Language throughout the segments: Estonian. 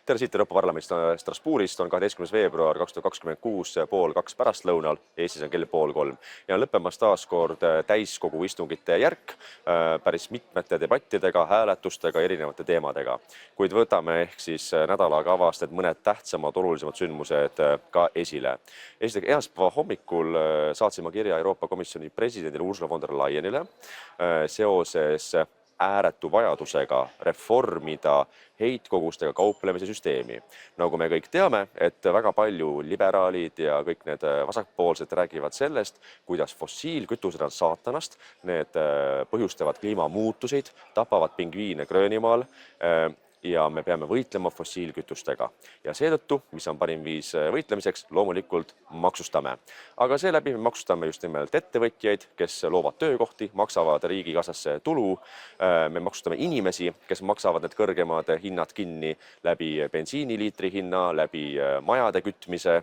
Tere siit Euroopa Parlamendist Strasbourgist on 12. veebruar 2026 pool 2 pärastlõunal. Eestis on kell pool 3 ja on lõppemas taas kord täiskogu istungite järk päris mitmete debattidega, hääletustega, erinevate teemadega. Kuid võtame ehk siis nädalakavast mõned tähtsamad, olulisemad sündmused ka esile. Esiteks, esmaspäeva hommikul saatsime kirja Euroopa Komisjoni presidendile Ursula von der Leyenile seoses ääretu vajadusega reformida heitkogustega kauplemise süsteemi. Nagu me kõik teame, et väga palju liberaalid ja kõik need vasakpoolsed räägivad sellest, kuidas fossiilkütused on saatanast, need põhjustavad kliimamuutuseid, tapavad pingviine Gröönimaal ja me peame võitlema fossiilkütustega. Ja seetõttu, mis on parim viis võitlemiseks, loomulikult maksustame. Aga seeläbi me maksustame just nimelt ettevõtjaid, kes loovad töökohti, maksavad riigikassasse tulu. Me maksustame inimesi, kes maksavad need kõrgemad hinnad kinni läbi bensiiniliitri hinna, läbi majade kütmise,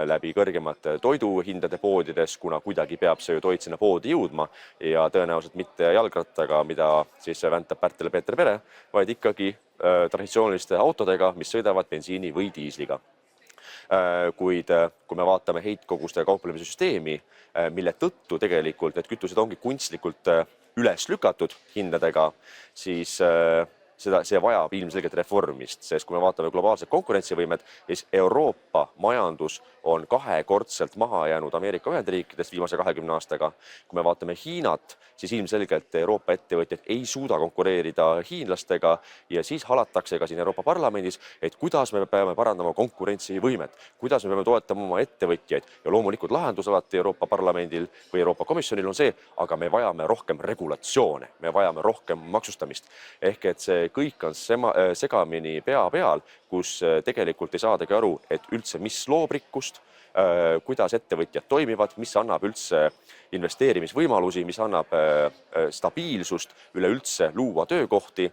läbi kõrgemate toiduhindade poodides, kuna kuidagi peab see ju toit sinna poodi jõudma ja tõenäoliselt mitte jalgrattaga, mida siis väntab Pärtel ja Peeter Pere, vaid ikkagi traditsiooniliste autodega, mis sõidavad bensiini või diisliga. Kuid kui me vaatame heitkoguste kauplemise süsteemi, mille tõttu tegelikult need kütused ongi kunstlikult üles lükatud hindadega, siis see vajab ilmselgelt reformist, sest kui me vaatame globaalset konkurentsivõimet, siis Euroopa majandus on 2-kordselt maha jäänud Ameerika Ühendriikidest viimase 20 aastaga. Kui me vaatame Hiinat, siis ilmselgelt Euroopa ettevõtjad ei suuda konkureerida hiinlastega ja siis halatakse ka siin Euroopa Parlamendis, et kuidas me peame parandama konkurentsivõimet, kuidas me peame toetama oma ettevõtjaid ja loomulikult lahendus alati Euroopa Parlamendil või Euroopa Komisjonil on see, aga me vajame rohkem regulatsioone, me vajame rohkem maksustamist. Ehk et see kõik on segamini pea peal, kus tegelikult ei saadagi aru, et üldse mis loob rikkust, kuidas ettevõtjad toimivad, mis annab üldse investeerimisvõimalusi, mis annab stabiilsust üleüldse luua töökohti,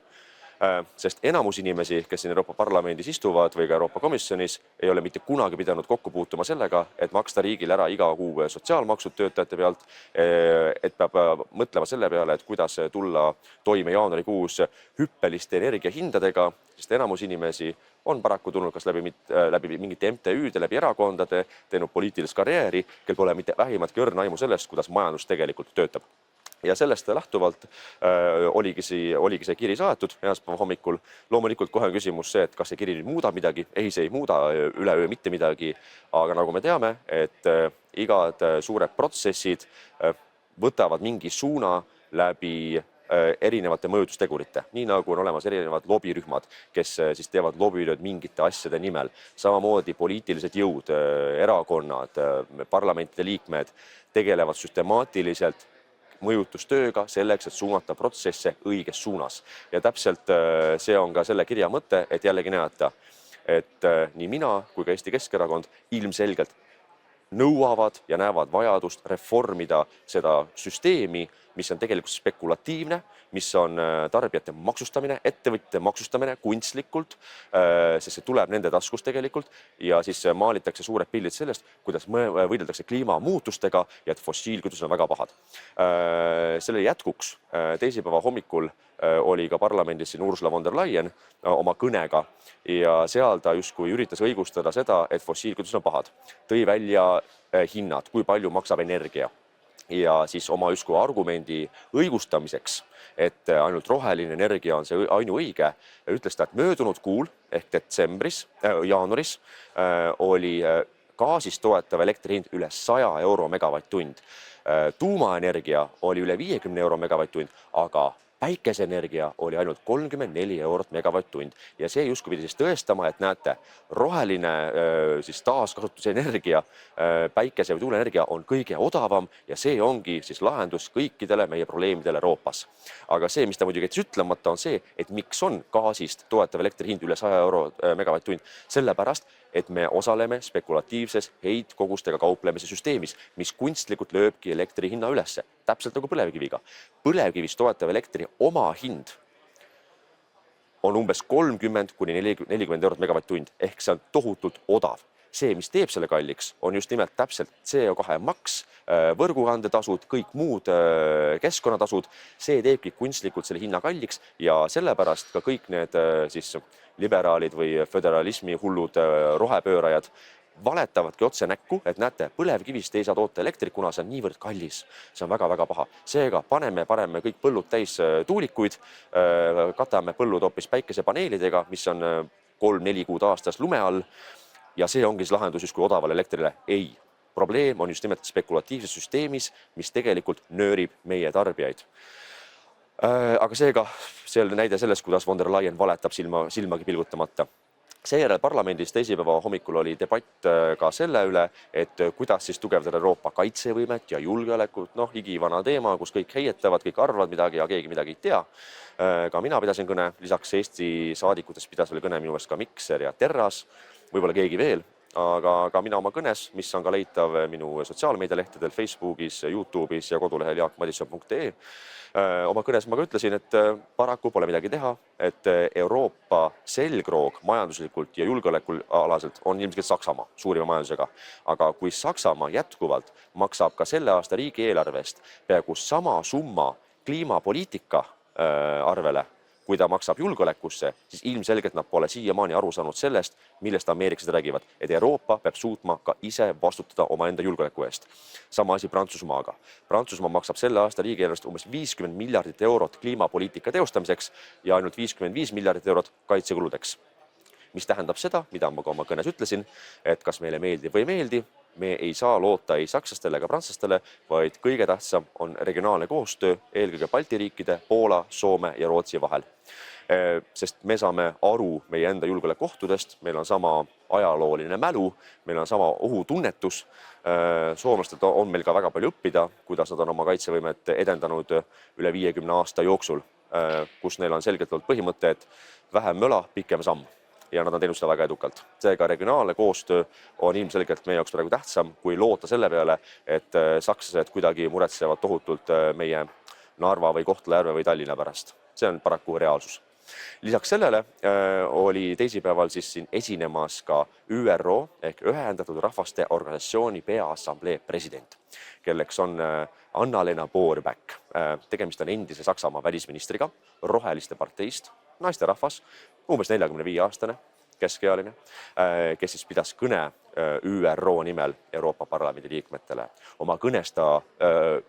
sest enamus inimesi, kes siin Euroopa Parlamendis istuvad või ka Euroopa Komisjonis, ei ole mitte kunagi pidanud kokku puutuma sellega, et maksta riigile ära iga kuu sotsiaalmaksud töötajate pealt, et peab mõtlema selle peale, et kuidas tulla toime jaanuarikuus hüppeliste energiahindadega, sest enamus inimesi on paraku tulnud kas läbi mingite MTÜ-de, läbi erakondade, teinud poliitilist karjääri, kel pole mitte vähimatki õrna aimu sellest, kuidas majandus tegelikult töötab. Ja sellest lähtuvalt oligi see kiri saadetud esmaspäeva hommikul. Loomulikult kohe on küsimus see, et kas see kiri muudab midagi. Ei, see ei muuda üleöö mitte midagi, aga nagu me teame, et igad suured protsessid võtavad mingi suuna läbi erinevate mõjutustegurite, nii nagu on olemas erinevad lobirühmad, kes siis teevad lobitööd mingite asjade nimel. Samamoodi poliitilised jõud, erakonnad, parlamentide liikmed tegelevad süstemaatiliselt mõjutustööga selleks, et suunata protsesse õiges suunas. Ja täpselt see on ka selle kirja mõte, et jällegi näeta, et nii mina kui ka Eesti Keskerakond ilmselgelt nõuavad ja näevad vajadust reformida seda süsteemi, mis on tegelikult spekulatiivne, mis on tarbijate maksustamine, ettevõtjate maksustamine kunstlikult, sest see tuleb nende taskust tegelikult ja siis maalitakse suured pildid sellest, kuidas võideldakse kliimamuutustega ja et fossiilkütused on väga pahad. Selle jätkuks teisipäeva hommikul oli ka parlamendis siin Ursula von der Leyen oma kõnega ja seal ta justkui üritas õigustada seda, et fossiilkütused on pahad. Tõi välja hinnad, kui palju maksab energia. Ja siis oma justkui argumendi õigustamiseks, et ainult roheline energia on see ainuõige, ütles ta, et möödunud kuul ehk jaanuaris oli gaasist toetav elektrihind üle 100 euro megavatt-tund. Tuumaenergia oli üle 50 euro megavatt-tund, aga päikeseenergia oli ainult 34 eurot megavatt-tund ja see justkui pidi siis tõestama, et näete, roheline siis taaskasutuse energia, päikese või tuuleenergia on kõige odavam ja see ongi siis lahendus kõikidele meie probleemidele Euroopas. Aga see, mis ta muidugi jättis ütlemata, on see, et miks on gaasist toetav elektrihind üle 100 euro megavatt-tund, sellepärast, et me osaleme spekulatiivses heitkogustega kauplemise süsteemis, mis kunstlikult lööbki elektri hinna ülesse, täpselt nagu põlevkiviga. Põlevkivist toetav elektri oma hind on umbes 30–40 eurot megavatt-tund, ehk see on tohutult odav. See, mis teeb selle kalliks, on just nimelt täpselt CO2 maks, võrgukandetasud, kõik muud keskkonnatasud. See teebki kunstlikult selle hinna kalliks ja sellepärast ka kõik need siis liberaalid või föderalismi hullud rohepöörajad valetavadki otse näkku, et näete, põlevkivist ei saa toota elektrit, kuna see on niivõrd kallis. See on väga-väga paha. Seega paneme kõik põllud täis tuulikuid, katame põllud hoopis päikesepaneelidega, mis on 3-4 kuud aastas lume all. Ja see ongi siis lahendus justkui odavale elektrile. Ei. Probleem on just nimelt spekulatiivses süsteemis, mis tegelikult nöörib meie tarbijaid. Aga seega see näide sellest, kuidas von der Leyen valetab silmagi pilgutamata. Seejärel parlamendis teisipäeva hommikul oli debatt ka selle üle, et kuidas siis tugevdada Euroopa kaitsevõimet ja julgeolekut, igivana teema, kus kõik heietavad, kõik arvavad midagi ja keegi midagi ei tea. Ka mina pidasin kõne, lisaks Eesti saadikutest pidas oli kõne minu eest ka Mikser ja Terras, võib-olla keegi veel, aga mina oma kõnes, mis on ka leitav minu sotsiaalmeedialehtedel Facebookis, YouTube'is ja kodulehel jaakmadisson.ee. Oma kõnes ma ka ütlesin, et paraku pole midagi teha, et Euroopa selgroog majanduslikult ja julgeolekualaselt on ilmselt Saksamaa suurima majandusega. Aga kui Saksamaa jätkuvalt maksab ka selle aasta riigieelarvest peaaegu sama summa kliimapoliitika arvele, kui ta maksab julgeolekusse, siis ilmselgelt nad pole siiamaani aru saanud sellest, millest ameeriklased räägivad, et Euroopa peab suutma ka ise vastutada omaenda julgeoleku eest. Sama asi Prantsusmaaga. Prantsusmaa maksab selle aasta riigieelarvest umbes 50 miljardit eurot kliimapoliitika teostamiseks ja ainult 55 miljardit eurot kaitsekuludeks. Mis tähendab seda, mida ma ka oma kõnes ütlesin, et kas meile meeldib või ei meeldi, me ei saa loota ei sakslastele ega prantslastele, vaid kõige tähtsam on regionaalne koostöö eelkõige Balti riikide, Poola, Soome ja Rootsi vahel. Sest me saame aru meie enda julgeolekuohtudest, meil on sama ajalooline mälu, meil on sama ohutunnetus. Soomlastelt on meil ka väga palju õppida, kuidas nad on oma kaitsevõimet edendanud üle 50 aasta jooksul, kus neil on selgelt olnud põhimõte, et vähem möla, pikem samm. Ja nad on teinud seda väga edukalt. Seega regionaalne koostöö on ilmselgelt meie jaoks praegu tähtsam, kui loota selle peale, et sakslased kuidagi muretsevad tohutult meie Narva või Kohtla-Järve või Tallinna pärast. See on paraku reaalsus. Lisaks sellele oli teisipäeval siis siin esinemas ka ÜRO ehk Ühendatud Rahvaste Organisatsiooni Peaassamblee president, kelleks on Anna-Lena Baerbock. Tegemist on endise Saksamaa välisministriga, roheliste parteist, naisterahvas, umbes 45-aastane, keskealine, kes siis pidas kõne ÜRO nimel Euroopa Parlamendi liikmetele. Oma kõnes ta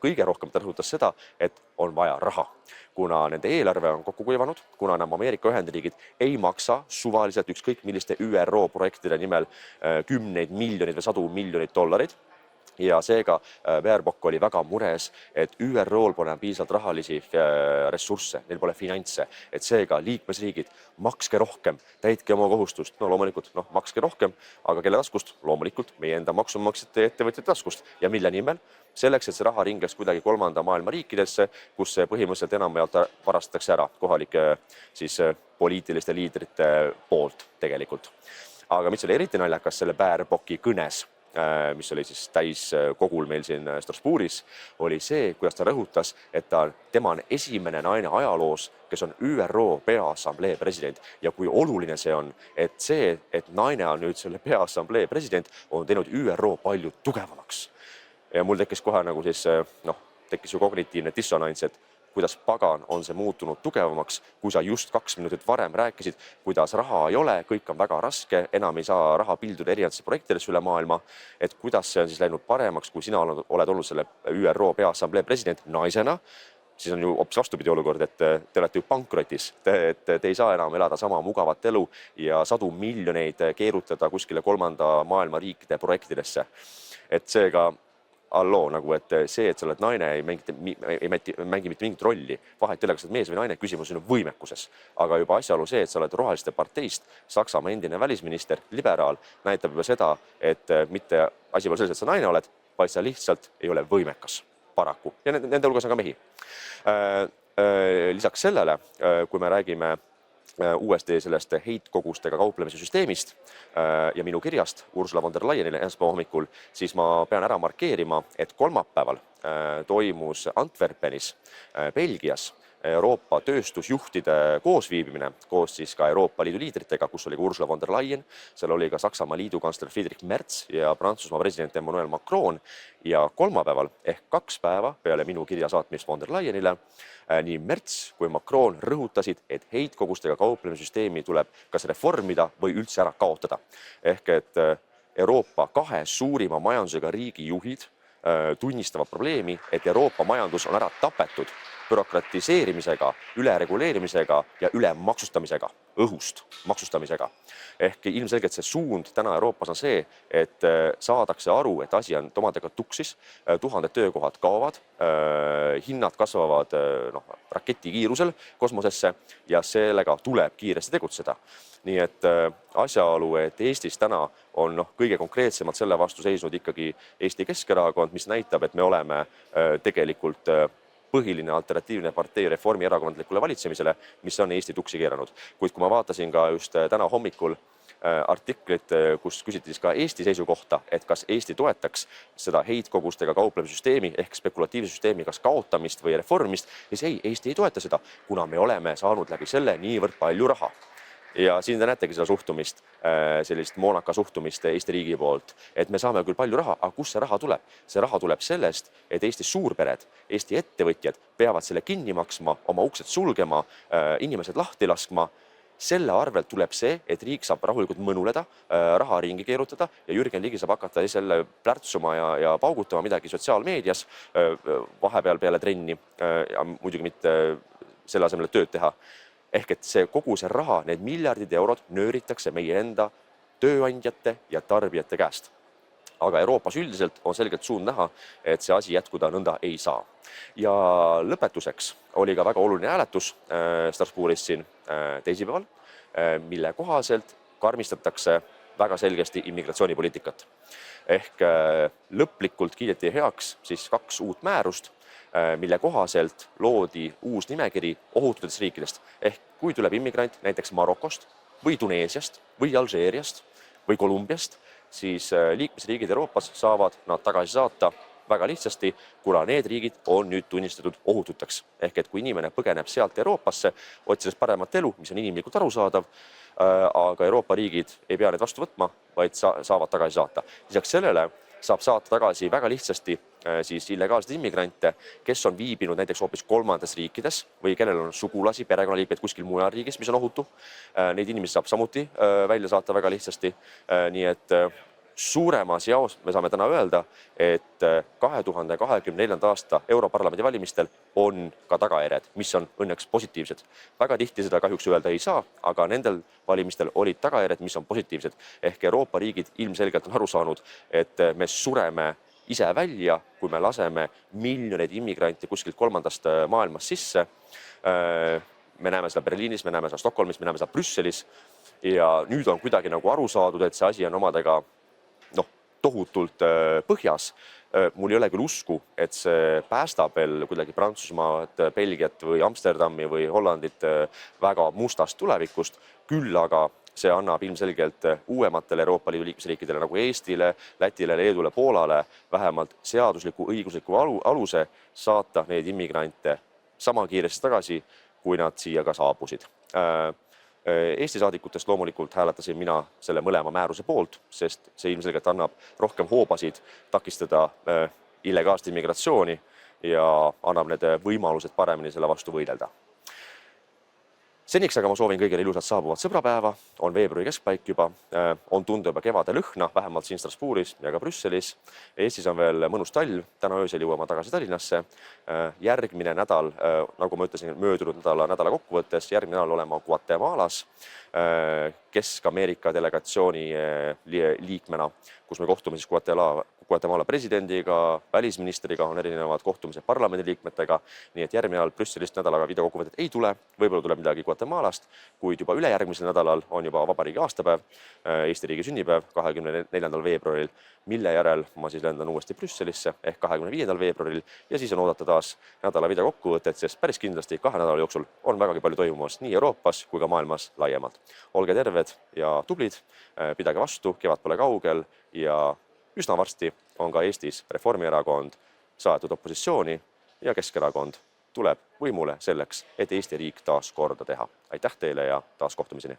kõige rohkem rõhutas seda, et on vaja raha, kuna nende eelarve on kokku kuivanud, kuna enam Ameerika Ühendriigid ei maksa suvaliselt ükskõik milliste ÜRO projektide nimel 10 miljonid või 100 miljonit dollarid. Ja seega Baerbock oli väga mures, et ÜRO-l pole piisavalt rahalisi ressursse, neil pole finantse, et seega liikmesriigid makske rohkem, täitke oma kohustust. Loomulikult, makske rohkem, aga kelle taskust? Loomulikult meie enda maksumaksjate ettevõtjate taskust. Ja mille nimel? Selleks, et see raha ringles kuidagi kolmanda maailma riikidesse, kus see põhimõtteliselt enamjaolt varastatakse ära kohalike siis poliitiliste liidrite poolt tegelikult. Aga mis oli eriti naljakas selle Baerbocki kõnes, mis oli siis täiskogul meil siin Strasbourgis, oli see, kuidas ta rõhutas, et tema on esimene naine ajaloos, kes on ÜRO Peaassamblee president. Ja kui oluline see on, et see, et naine on nüüd selle Peaassamblee president, on teinud ÜRO palju tugevamaks. Ja mul tekkis kohe nagu siis, tekkis ju kognitiivne dissonants, et kuidas pagan on see muutunud tugevamaks, kui sa just 2 minutit varem rääkisid, kuidas raha ei ole, kõik on väga raske, enam ei saa raha pilduda erinevatesse projektidesse üle maailma, et kuidas see on siis läinud paremaks, kui sina oled olnud selle ÜRO Peaassamblee president naisena, siis on ju hoopis vastupidi olukord, et te olete ju pankrotis, te ei saa enam elada sama mugavat elu ja 100 miljoneid keerutada kuskile kolmanda maailma riikide projektidesse. Et seega et see, et sa oled naine, ei mängi mitte mingit rolli. Vahet ei ole, kas sa oled mees või naine, küsimus on võimekuses. Aga juba asjaolu see, et sa oled roheliste parteist, Saksamaa endine välisminister, liberaal, näitab juba seda, et mitte asi pole selles, et sa naine oled, vaid sa lihtsalt ei ole võimekas paraku. Ja nende hulgas on ka mehi. Lisaks sellele, kui me räägime uuesti sellest heitkogustega kauplemise süsteemist ja minu kirjast Ursula von der Leyenile esmaspäeva hommikul, siis ma pean ära markeerima, et kolmapäeval toimus Antwerpenis, Belgias, Euroopa tööstusjuhtide koosviibimine koos siis ka Euroopa Liidu liidritega, kus oli ka Ursula von der Leyen, seal oli ka Saksamaa liidukantsler Friedrich Merz ja Prantsusmaa president Emmanuel Macron ja kolmapäeval ehk 2 päeva peale minu kirja saatmist von der Leyenile nii Merz kui Macron rõhutasid, et heitkogustega kauplemissüsteemi tuleb kas reformida või üldse ära kaotada. Ehk et Euroopa 2 suurima majandusega riigi juhid tunnistavad probleemi, et Euroopa majandus on ära tapetud bürokratiseerimisega, ülereguleerimisega ja ülemaksustamisega, õhust maksustamisega. Ehk ilmselgelt see suund täna Euroopas on see, et saadakse aru, et asi on omadega tuksis, 1000 töökohad kaovad, hinnad kasvavad raketi kiirusel kosmosesse ja sellega tuleb kiiresti tegutseda. Nii et asjaolu, et Eestis täna on kõige konkreetsemalt selle vastu seisnud ikkagi Eesti Keskerakond, mis näitab, et me oleme tegelikult põhiline alternatiivne partei reformierakondlikule valitsemisele, mis on Eesti tuksi keeranud. Kuid kui ma vaatasin ka just täna hommikul artiklit, kus küsiti siis ka Eesti seisukohta, et kas Eesti toetaks seda heitkogustega kauplemissüsteemi ehk spekulatiivse süsteemi kas kaotamist või reformist, siis ei, Eesti ei toeta seda, kuna me oleme saanud läbi selle niivõrd palju raha. Ja siin te näetegi seda suhtumist, sellist moonaka suhtumist Eesti riigi poolt, et me saame küll palju raha, aga kust see raha tuleb? See raha tuleb sellest, et Eesti suurpered, Eesti ettevõtjad peavad selle kinni maksma, oma uksed sulgema, inimesed lahti laskma. Selle arvelt tuleb see, et riik saab rahulikult mõnuleda, raha ringi keerutada ja Jürgen Ligi saab hakata selle plärtsuma ja paugutama midagi sotsiaalmeedias vahepeal peale trenni ja muidugi mitte selle asemel tööd teha. Ehk et see kogu see raha, need miljardid eurod nööritakse meie enda tööandjate ja tarbijate käest. Aga Euroopas üldiselt on selgelt suund näha, et see asi jätkuda nõnda ei saa. Ja lõpetuseks oli ka väga oluline hääletus Strasbourgis siin teisipäeval, mille kohaselt karmistatakse väga selgesti immigratsioonipoliitikat. Ehk lõplikult kiideti heaks siis 2 uut määrust, mille kohaselt loodi uus nimekiri ohututest riikidest. Ehk kui tuleb immigrant näiteks Marokost või Tuneesiast või Alžeeriast või Kolumbiast, siis liikmesriigid Euroopas saavad nad tagasi saata väga lihtsasti, kuna need riigid on nüüd tunnistatud ohututeks. Ehk et kui inimene põgeneb sealt Euroopasse, otsides paremat elu, mis on inimlikult arusaadav, aga Euroopa riigid ei pea need vastu võtma, vaid saavad tagasi saata. Lisaks sellele saab saata tagasi väga lihtsasti siis illegaalseid immigrante, kes on viibinud näiteks hoopis 3. riikides või kellel on sugulasi, perekonnaliikmeid kuskil mujal riigis, mis on ohutu. Neid inimesi saab samuti välja saata väga lihtsasti. Nii et suuremas jaos me saame täna öelda, et 2024. aasta Europarlamendi valimistel on ka tagajärjed, mis on õnneks positiivsed. Väga tihti seda kahjuks öelda ei saa, aga nendel valimistel olid tagajärjed, mis on positiivsed. Ehk Euroopa riigid ilmselgelt on aru saanud, et me sureme ise välja, kui me laseme miljoneid immigranti kuskilt 3. maailmast sisse. Me näeme seda Berliinis, me näeme seda Stockholmis, me näeme seda Brüsselis ja nüüd on kuidagi nagu aru saadud, et see asi on omadega tohutult põhjas. Mul ei ole küll usku, et see päästab veel kuidagi Prantsusmaad, Belgiat või Amsterdami või Hollandit väga mustast tulevikust, küll aga see annab ilmselgelt uuematele Euroopa Liidu liikmesriikidele nagu Eestile, Lätile, Leedule, Poolale vähemalt seadusliku õigusliku aluse saata neid immigrante sama kiiresti tagasi, kui nad siia ka saabusid. Eesti saadikutest loomulikult hääletasin mina selle mõlema määruse poolt, sest see ilmselgelt annab rohkem hoobasid takistada illegaalset immigratsiooni ja annab need võimalused paremini selle vastu võidelda. Seniks aga ma soovin kõigile ilusat saabuvat sõbrapäeva, on veebruari keskpaik juba, on tunda juba kevade lõhna, vähemalt siin Strasbourgis ja ka Brüsselis. Eestis on veel mõnus talv, täna öösel jõuame tagasi Tallinnasse. Järgmine nädal, nagu ma ütlesin, möödunud nädala kokkuvõttes, järgmine nädal olema Guatemalas Kesk-Ameerika delegatsiooni liikmena, kus me kohtume siis Guatemala presidendiga, välisministriga, on erinevad kohtumised parlamendiliikmetega, nii et järgmine nädal Brüsselist nädalaga videokokkuvõtet ei tule, võib-olla tuleb midagi Guatemalast, kuid juba ülejärgmisel nädalal on juba vabariigi aastapäev, Eesti riigi sünnipäev 24. veebruaril, mille järel ma siis lendan uuesti Brüsselisse ehk 25. veebruaril ja siis on oodata taas nädala videokokkuvõtet, sest päris kindlasti 2 nädala jooksul on vägagi palju toimumas nii Euroopas kui ka maailmas laiemalt. Olge terved ja tublid, pidage vastu, kevad pole kaugel ja üsna varsti on ka Eestis Reformierakond saadetud opositsiooni ja Keskerakond tuleb võimule selleks, et Eesti riik taas korda teha. Aitäh teile ja taas kohtumiseni!